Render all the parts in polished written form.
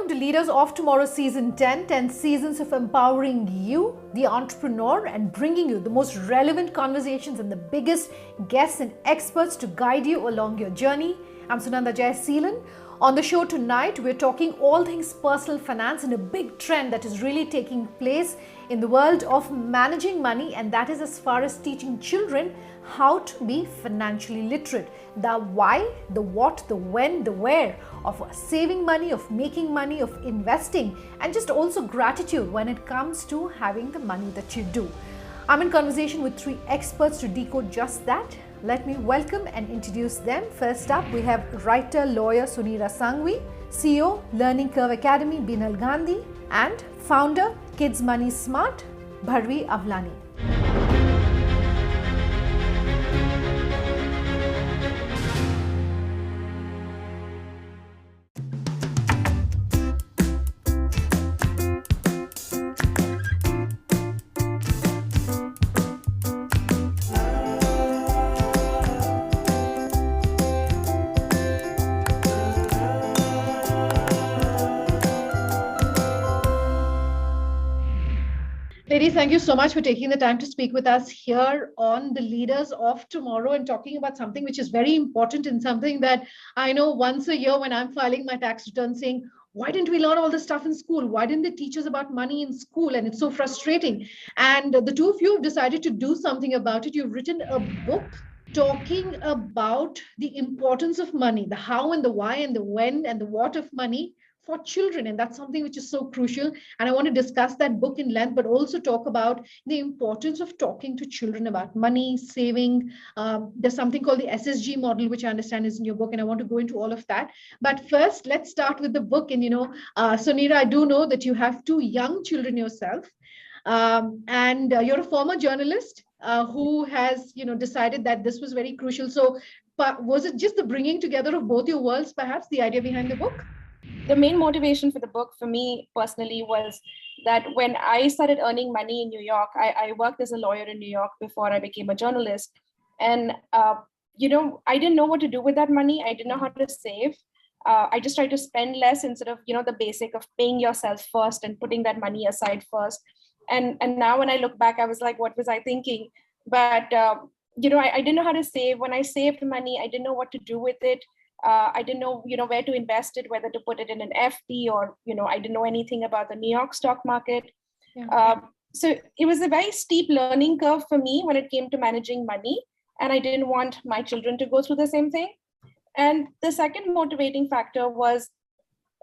welcome to Leaders of Tomorrow Season 10, 10 seasons of empowering you, the entrepreneur, and bringing you the most relevant conversations and the biggest guests and experts to guide you along your journey. I'm Sunanda Jayaseelan. On the show tonight, we're talking all things personal finance and a big trend that is really taking place in the world of managing money, and that is as far as teaching children how to be financially literate. The why, the what, the when, the where of saving money, of making money, of investing, and just also gratitude when it comes to having the money that you do. I'm in conversation with three experts to decode just that. Let me welcome and introduce them. First up, we have writer, lawyer Sunira Sangvi, CEO, Learning Curve Academy, Binal Gandhi, and founder, Kids Money Smart, Bharvi Avlani. Ladies, thank you so much for taking the time to speak with us here on the Leaders of Tomorrow and talking about something which is very important and something that I know once a year when I'm filing my tax return saying, why didn't we learn all this stuff in school? Why didn't they teach us about money in school? And it's so frustrating. And the two of you have decided to do something about it. You've written a book talking about the importance of money, the how and the why and the when and the what of money for children. And that's something which is so crucial. And I want to discuss that book in length, but also talk about the importance of talking to children about money, saving. There's something called the SSG model, which I understand is in your book, and I want to go into all of that. But first, let's start with the book. And, Sunira, I do know that you have two young children yourself, and you're a former journalist who has, decided that this was very crucial. So was it just the bringing together of both your worlds, perhaps, the idea behind the book? The main motivation for the book for me personally was that when I started earning money in New York, I worked as a lawyer in New York before I became a journalist. And, I didn't know what to do with that money. I didn't know how to save. I just tried to spend less instead of, the basic of paying yourself first and putting that money aside first. And now when I look back, I was like, what was I thinking? But, I didn't know how to save. When I saved money, I didn't know what to do with it. I didn't know, where to invest it, whether to put it in an FD or, I didn't know anything about the New York stock market. Yeah. So it was a very steep learning curve for me when it came to managing money. And I didn't want my children to go through the same thing. And the second motivating factor was,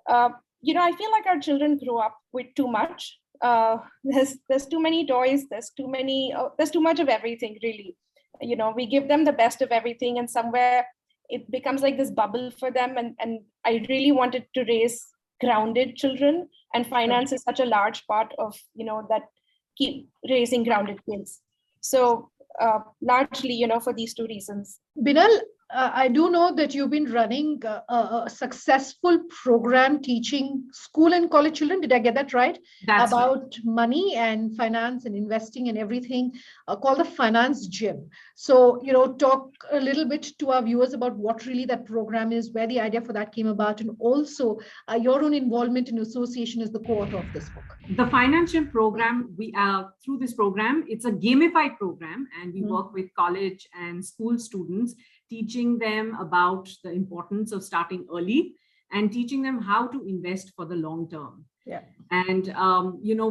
I feel like our children grow up with too much. There's too many toys. There's too much of everything, really. We give them the best of everything, and somewhere it becomes like this bubble for them. And I really wanted to raise grounded children, and finance is such a large part of, that keep raising grounded kids. So largely, for these two reasons. Binal, I do know that you've been running a successful program teaching school and college children. Did I get that right? That's about right. Money and finance and investing and everything, called the Finance Gym. So, talk a little bit to our viewers about what really that program is, where the idea for that came about, and also your own involvement in association as the co-author of this book. The Finance Gym program, through this program, it's a gamified program, and we work with college and school students, teaching them about the importance of starting early and teaching them how to invest for the long term. Yeah. And,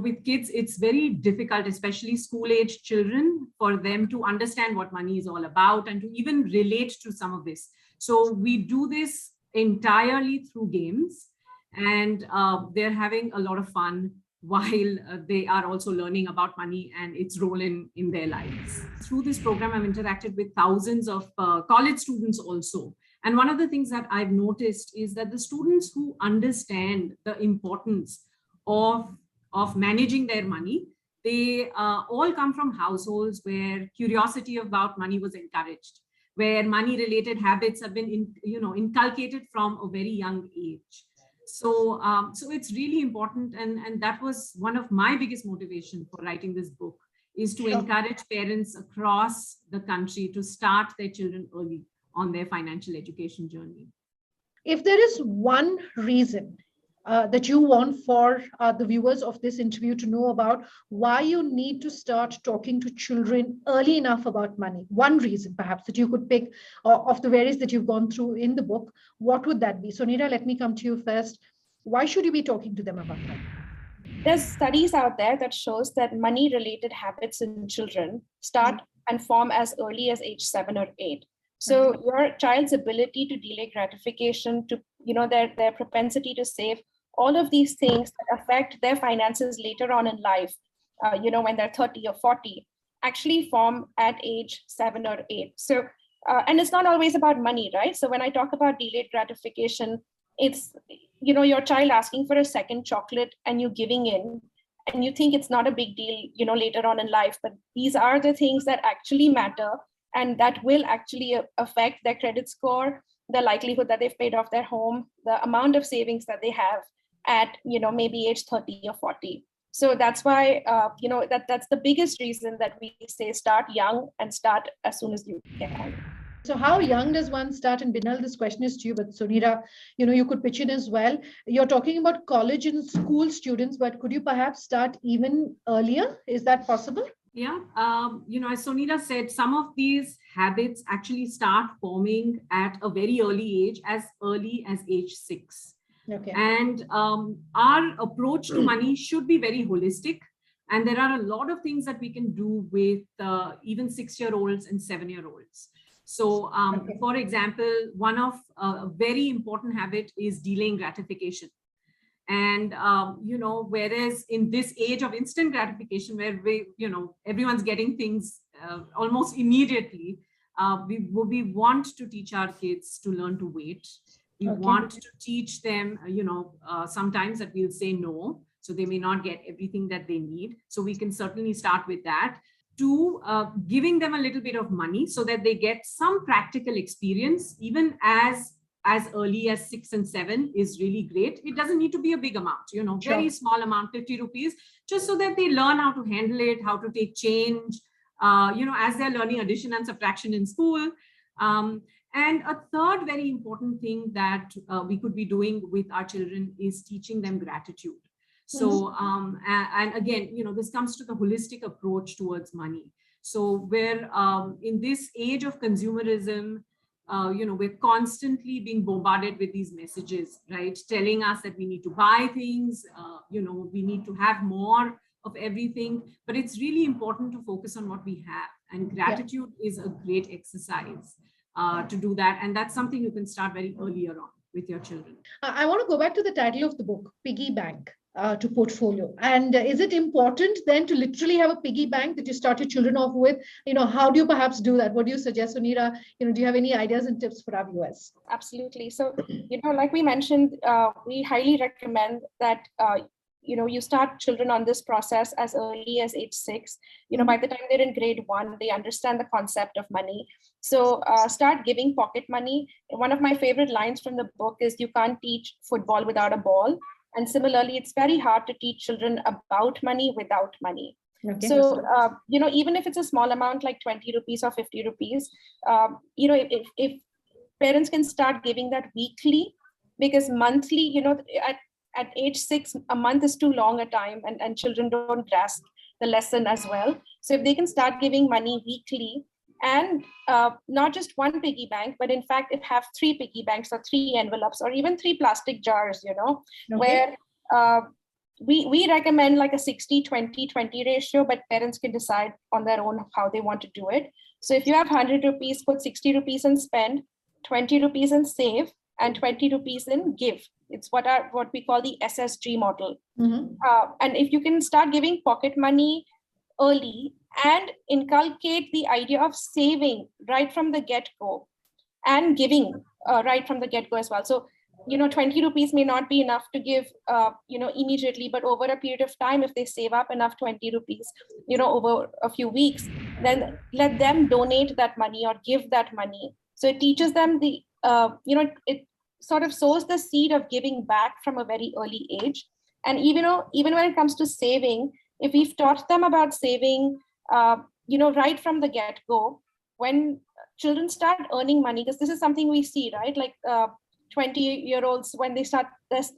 with kids, it's very difficult, especially school-age children, for them to understand what money is all about and to even relate to some of this. So we do this entirely through games, and they're having a lot of fun while they are also learning about money and its role in their lives. Through this program, I've interacted with thousands of college students also. And one of the things that I've noticed is that the students who understand the importance of managing their money, they all come from households where curiosity about money was encouraged, where money-related habits have been, inculcated from a very young age. So it's really important. And that was one of my biggest motivation for writing this book, is to encourage parents across the country to start their children early on their financial education journey. If there is one reason that you want for the viewers of this interview to know about why you need to start talking to children early enough about money? One reason, perhaps, that you could pick of the various that you've gone through in the book, what would that be? So, Neera, let me come to you first. Why should you be talking to them about money? There's studies out there that shows that money-related habits in children start and form as early as age 7 or 8. So your child's ability to delay gratification, to their propensity to save, all of these things that affect their finances later on in life, when they're 30 or 40, actually form at age 7 or 8. So, and it's not always about money, right? So when I talk about delayed gratification, it's your child asking for a second chocolate and you giving in, and you think it's not a big deal later on in life, but these are the things that actually matter, and that will actually affect their credit score, the likelihood that they've paid off their home, the amount of savings that they have at maybe age 30 or 40. So that's why that's the biggest reason that we say start young and start as soon as you can. So how young does one start? And Binal, this question is to you, but Sunira, you could pitch in as well. You're talking about college and school students, but could you perhaps start even earlier? Is that possible? Yeah, as Sunira said, some of these habits actually start forming at a very early as age 6. Okay. And our approach to money should be very holistic. And there are a lot of things that we can do with even 6-year-olds and 7-year-olds. So, for example, one of a very important habit is delaying gratification. And, whereas in this age of instant gratification, where everyone's getting things almost immediately, we want to teach our kids to learn to wait. We want to teach them, sometimes that we'll say no, so they may not get everything that they need. So we can certainly start with that. 2, giving them a little bit of money so that they get some practical experience, even as early as 6 and 7 is really great. It doesn't need to be a big amount, very small amount, 50 rupees, just so that they learn how to handle it, how to take change, as they're learning addition and subtraction in school. And a third very important thing that we could be doing with our children is teaching them gratitude. So, and again, this comes to the holistic approach towards money. So where in this age of consumerism, we're constantly being bombarded with these messages, right? Telling us that we need to buy things, we need to have more of everything, but it's really important to focus on what we have. And gratitude is a great exercise to do that. And that's something you can start very earlier on with your children. I want to go back to the title of the book, Piggy Bank. To portfolio. And is it important then to literally have a piggy bank that you start your children off with? How do you perhaps do that? What do you suggest, Sunira? Do you have any ideas and tips for our viewers? Absolutely. So, like we mentioned, we highly recommend that, you start children on this process as early as age 6. By the time they're in grade 1, they understand the concept of money. So start giving pocket money. One of my favorite lines from the book is, you can't teach football without a ball. And similarly, it's very hard to teach children about money without money. Okay. So, even if it's a small amount like 20 rupees or 50 rupees, if parents can start giving that weekly, because monthly, at age 6, a month is too long a time, and children don't grasp the lesson as well. So if they can start giving money weekly, and not just one piggy bank, but in fact, it have 3 piggy banks or 3 envelopes or even 3 plastic jars, where we recommend like a 60-20-20 ratio, but parents can decide on their own how they want to do it. So if you have 100 rupees, put 60 rupees and spend, 20 rupees and save, and 20 rupees in give. It's what we call the SSG model. And if you can start giving pocket money early and inculcate the idea of saving right from the get-go and giving right from the get-go as well. So, 20 rupees may not be enough to give, immediately, but over a period of time, if they save up enough 20 rupees, over a few weeks, then let them donate that money or give that money. So it teaches them the, it sort of sows the seed of giving back from a very early age. And even when it comes to saving, if we've taught them about saving, right from the get-go, when children start earning money, because this is something we see, right? Like 20-year-olds, when they start this,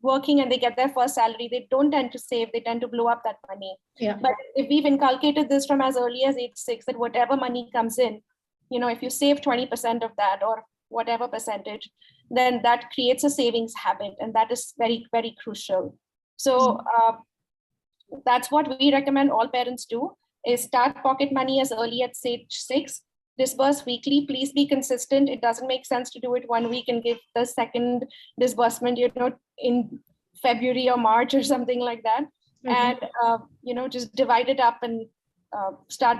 working and they get their first salary, they don't tend to save, they tend to blow up that money. Yeah. But if we've inculcated this from as early as age 6, that whatever money comes in, if you save 20% of that or whatever percentage, then that creates a savings habit. And that is very, very crucial. So that's what we recommend all parents do, is start pocket money as early as age 6. Disburse weekly. Please be consistent. It doesn't make sense to do it one week and give the second disbursement, in February or March or something like that. And, just divide it up and start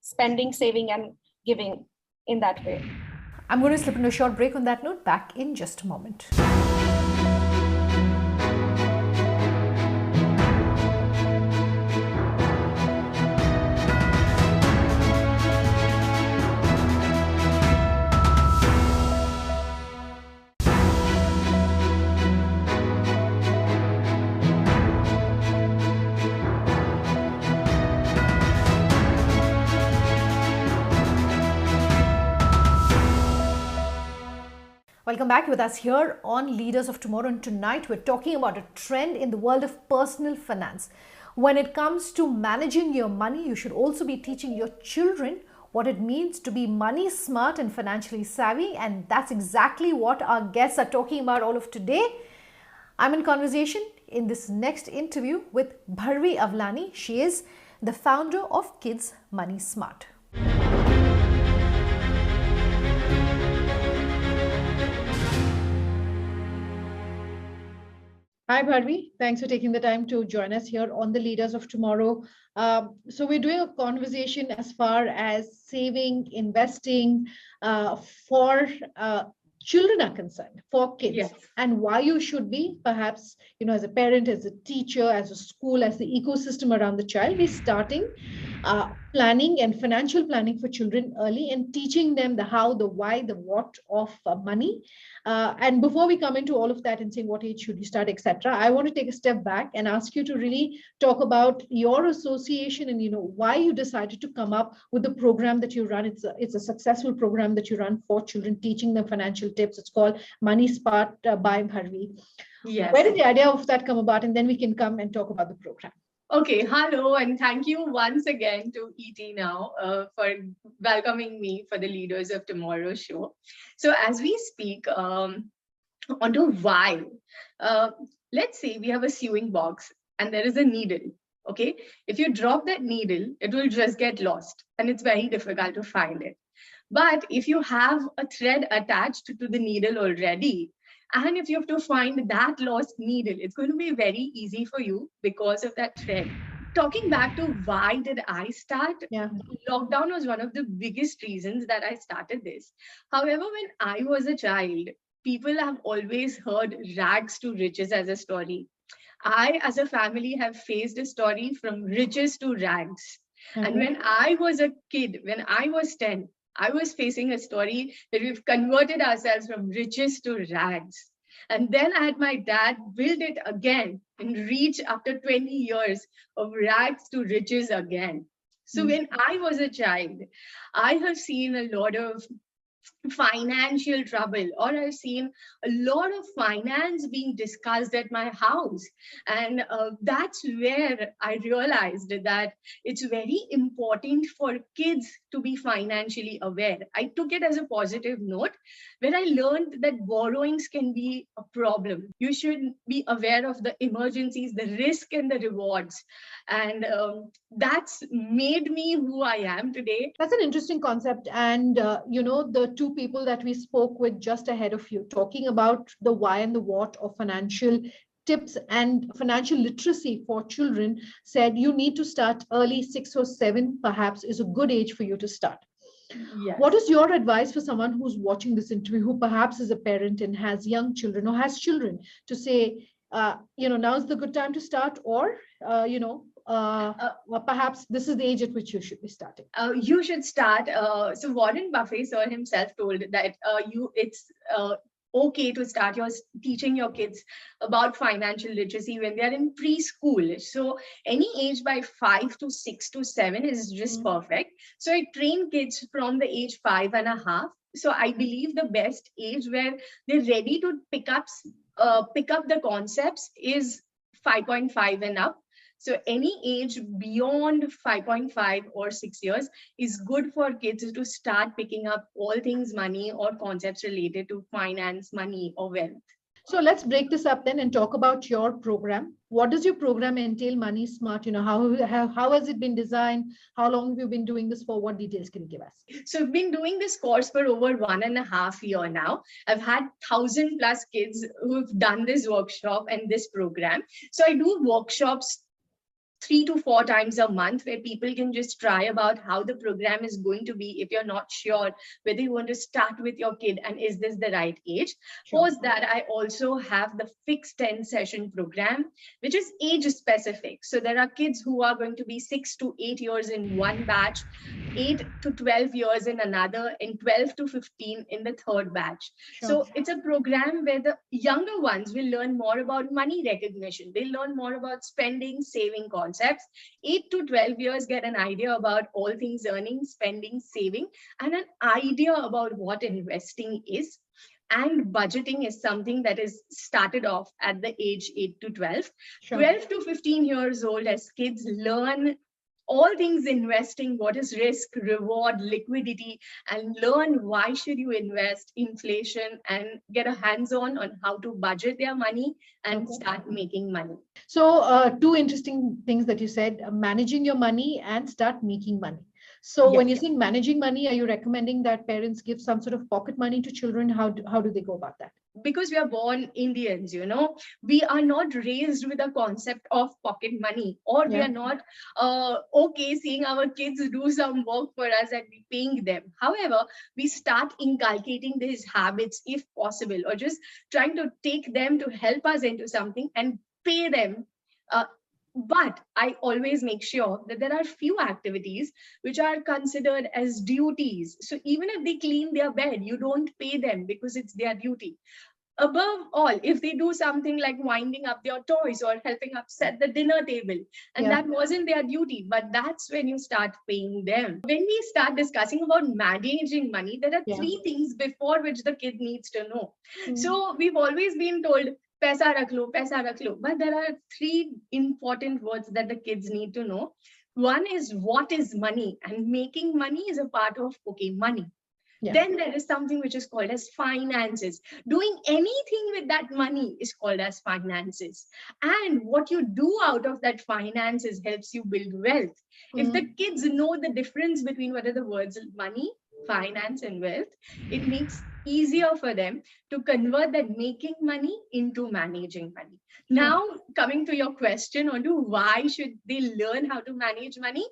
spending, saving, and giving in that way. I'm going to slip into a short break on that note. Back in just a moment. Welcome back with us here on Leaders of Tomorrow, and tonight we're talking about a trend in the world of personal finance. When it comes to managing your money, you should also be teaching your children what it means to be money smart and financially savvy, and that's exactly what our guests are talking about all of today. I'm in conversation in this next interview with Bharvi Avlani. She is the founder of Kids Money Smart. Hi, Bharvi. Thanks for taking the time to join us here on the Leaders of Tomorrow. So we're doing a conversation as far as saving, investing for children are concerned, for kids, Yes. and why you should be, perhaps, as a parent, as a teacher, as a school, as the ecosystem around the child, be starting planning and financial planning for children early and teaching them the how, the why, the what of money. And before we come into all of that and saying what age should you start, etc., I want to take a step back and ask you to really talk about your association and why you decided to come up with the program that you run. It's a successful program that you run for children, teaching them financial tips. It's called Money Smart by Bharvi. Yes. Where did the idea of that come about? And then we can come and talk about the program. Okay, hello, and thank you once again to ET Now for welcoming me for the Leaders of Tomorrow show. So as we speak onto why, let's say we have a sewing box and there is a needle, okay? If you drop that needle, it will just get lost and it's very difficult to find it. But if you have a thread attached to the needle already, and if you have to find that lost needle, it's going to be very easy for you because of that thread. Talking back to why did I start? Yeah. Lockdown was one of the biggest reasons that I started this. However, when I was a child, people have always heard rags to riches as a story. I, as a family, have faced a story from riches to rags. And when I was a kid, when I was 10, I was facing a story that we've converted ourselves from riches to rags. And then I had my dad build it again and reach after 20 years of rags to riches again. So when I was a child, I have seen a lot of financial trouble, or I've seen a lot of finance being discussed at my house. And that's where I realized that it's very important for kids to be financially aware. I took it as a positive note where I learned that borrowings can be a problem. You should be aware of the emergencies, the risk and the rewards. And that's made me who I am today. That's an interesting concept. And, the two people that we spoke with just ahead of you, talking about the why and the what of financial tips and financial literacy for children, said you need to start early. 6 or 7 perhaps is a good age for you to start. Yes. What is your advice for someone who's watching this interview, who perhaps is a parent and has young children or has children, to say, now's the good time to start, or, perhaps this is the age at which you should be starting? You should start. So Warren Buffett sir himself told that it's okay to start teaching your kids about financial literacy when they're in preschool. So any age by 5 to 6 to 7 is just perfect. So I train kids from the age 5.5. So I believe the best age where they're ready to pick up pick up the concepts is 5.5 and up. So any age beyond 5.5 or 6 years is good for kids to start picking up all things money or concepts related to finance, money, or wealth. So let's break this up then and talk about your program. What does your program entail, Money Smart? How has it been designed? How long have you been doing this for? What details can you give us? So I've been doing this course for over 1.5 years now. I've had 1,000 plus kids who've done this workshop and this program. So I do workshops 3 to 4 times a month where people can just try about how the program is going to be if you're not sure whether you want to start with your kid and is this the right age. Sure. Post that, I also have the fixed 10 session program, which is age specific. So there are kids who are going to be 6 to 8 years in one batch, 8 to 12 years in another, and 12 to 15 in the third batch. Sure. So it's a program where the younger ones will learn more about money recognition. They learn more about spending, saving concepts. 8 to 12 years get an idea about all things earning, spending, saving, and an idea about what investing is. And budgeting is something that is started off at the age 8 to 12. Sure. 12 to 15 years old, as kids learn all things investing, what is risk, reward, liquidity, and learn why should you invest, inflation, and get a hands-on on how to budget their money and start making money. So two interesting things that you said, managing your money and start making money. So Yes. when you're saying managing money, are you recommending that parents give some sort of pocket money to children? How do they go about that? Because we are born Indians, we are not raised with a concept of pocket money, or we Yeah. are not okay seeing our kids do some work for us and we paying them. However, we start inculcating these habits if possible, or just trying to take them to help us into something and pay them. But I always make sure that there are few activities which are considered as duties. So even if they clean their bed, you don't pay them because it's their duty. Above all, if they do something like winding up their toys or helping up set the dinner table, and Yeah. that wasn't their duty, but that's when you start paying them. When we start discussing about managing money, there are Yeah. 3 things before which the kid needs to know. Mhm. So we've always been told, paisa rakh lo, paisa rakh lo. But there are 3 important words that the kids need to know. One is, what is money? And making money is a part of, okay, money. Yeah. Then there is something which is called as finances. Doing anything with that money is called as finances. And what you do out of that finances helps you build wealth. If the kids know the difference between what are the words money, finance, and wealth, it makes easier for them to convert that making money into managing money. Now, coming to your question on to why should they learn how to manage money,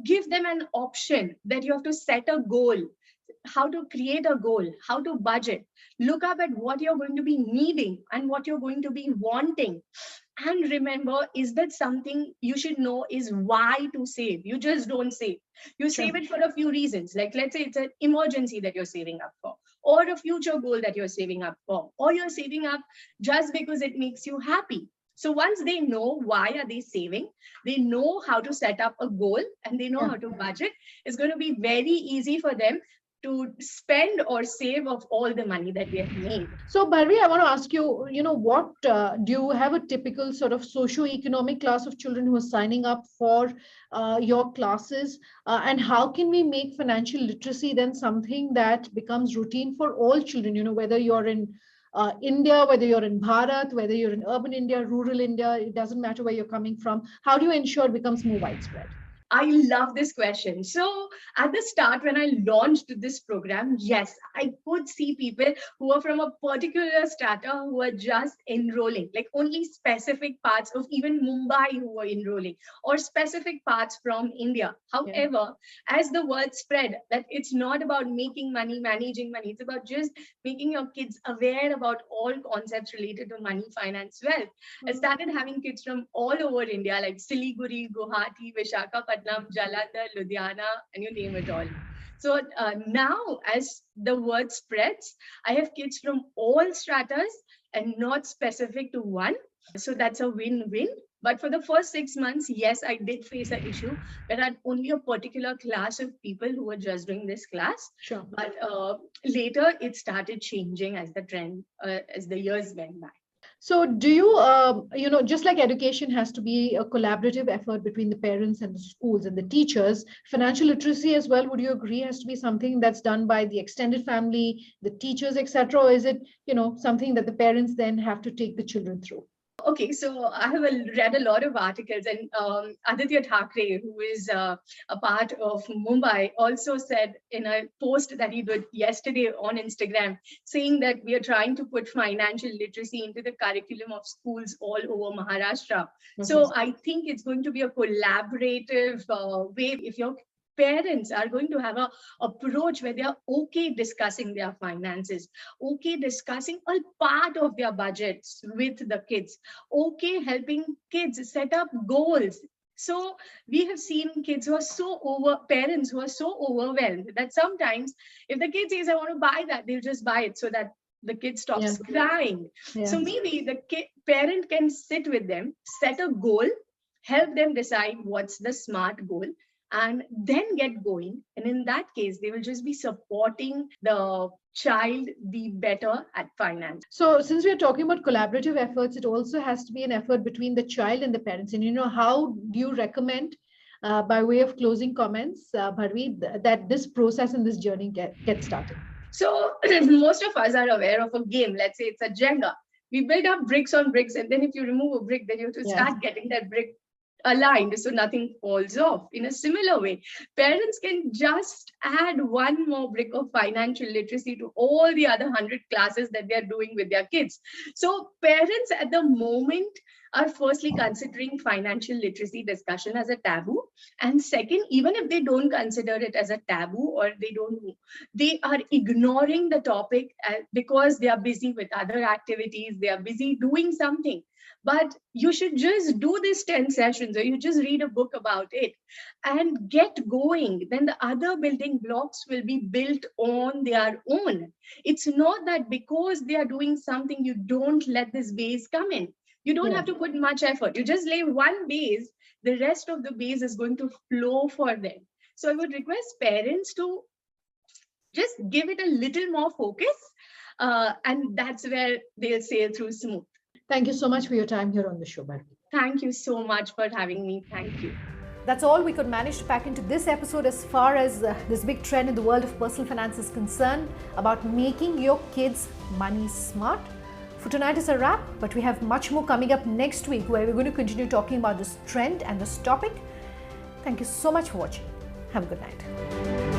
give them an option that you have to set a goal, how to create a goal, how to budget, look up at what you're going to be needing and what you're going to be wanting. And remember, is that something you should know is why to save. You just don't save. You save it for a few reasons. Like, let's say it's an emergency that you're saving up for, or a future goal that you're saving up for, or you're saving up just because it makes you happy. So once they know why are they saving, they know how to set up a goal and they know how to budget, it's going to be very easy for them to spend or save of all the money that they have made. So, Bharvi, I want to ask you, what do you have a typical sort of socio-economic class of children who are signing up for your classes? And how can we make financial literacy then something that becomes routine for all children, whether you're in India, whether you're in Bharat, whether you're in urban India, rural India, it doesn't matter where you're coming from. How do you ensure it becomes more widespread? I love this question. So at the start, when I launched this program, yes, I could see people who are from a particular strata who were just enrolling, like only specific parts of even Mumbai who were enrolling, or specific parts from India. However, as the word spread, that it's not about making money, managing money, it's about just making your kids aware about all concepts related to money, finance, wealth. I started having kids from all over India, like Siliguri, Guwahati, Visakhapatnam, Jalandhar, Ludhiana, and you name it all. So now, as the word spreads, I have kids from all stratas and not specific to one. So that's a win-win. But for the first 6 months, yes, I did face an issue that I had only a particular class of people who were just doing this class. Sure. But later it started changing as the trend, as the years went by. So do you, just like education has to be a collaborative effort between the parents and the schools and the teachers, financial literacy as well, would you agree, has to be something that's done by the extended family, the teachers, etc., or is it, something that the parents then have to take the children through? Okay, so I have read a lot of articles, and Aditya Thackeray, who is a part of Mumbai, also said in a post that he did yesterday on Instagram, saying that we are trying to put financial literacy into the curriculum of schools all over Maharashtra. Okay. So I think it's going to be a collaborative way. If your parents are going to have a approach where they are okay discussing their finances, okay discussing a part of their budgets with the kids, okay helping kids set up goals. So we have seen kids who are parents who are so overwhelmed that sometimes if the kid says, I want to buy that, they'll just buy it so that the kid stops crying. So maybe the parent can sit with them, set a goal, help them decide what's the smart goal, and then get going. And in that case, they will just be supporting the child be better at finance. So since we are talking about collaborative efforts, it also has to be an effort between the child and the parents. And how do you recommend, by way of closing comments, Bharvi, that this process and this journey get started? So most of us are aware of a game. Let's say it's a Jenga. We build up bricks on bricks, and then if you remove a brick, then you have to start getting that brick aligned so nothing falls off. In a similar way, parents can just add one more brick of financial literacy to all the other 100 classes that they're doing with their kids. So parents at the moment are firstly considering financial literacy discussion as a taboo, and second, even if they don't consider it as a taboo or they are ignoring the topic because they are busy with other activities, they are busy doing something. But you should just do this 10 sessions, or you just read a book about it and get going. Then the other building blocks will be built on their own. It's not that because they are doing something, you don't let this base come in. You don't have to put much effort. You just lay one base, the rest of the base is going to flow for them. So I would request parents to just give it a little more focus, and that's where they'll sail through smooth. Thank you so much for your time here on the show, Bharvi. Thank you so much for having me. Thank you. That's all we could manage to pack into this episode as far as this big trend in the world of personal finance is concerned about making your kids money smart. For tonight is a wrap, but we have much more coming up next week where we're going to continue talking about this trend and this topic. Thank you so much for watching. Have a good night.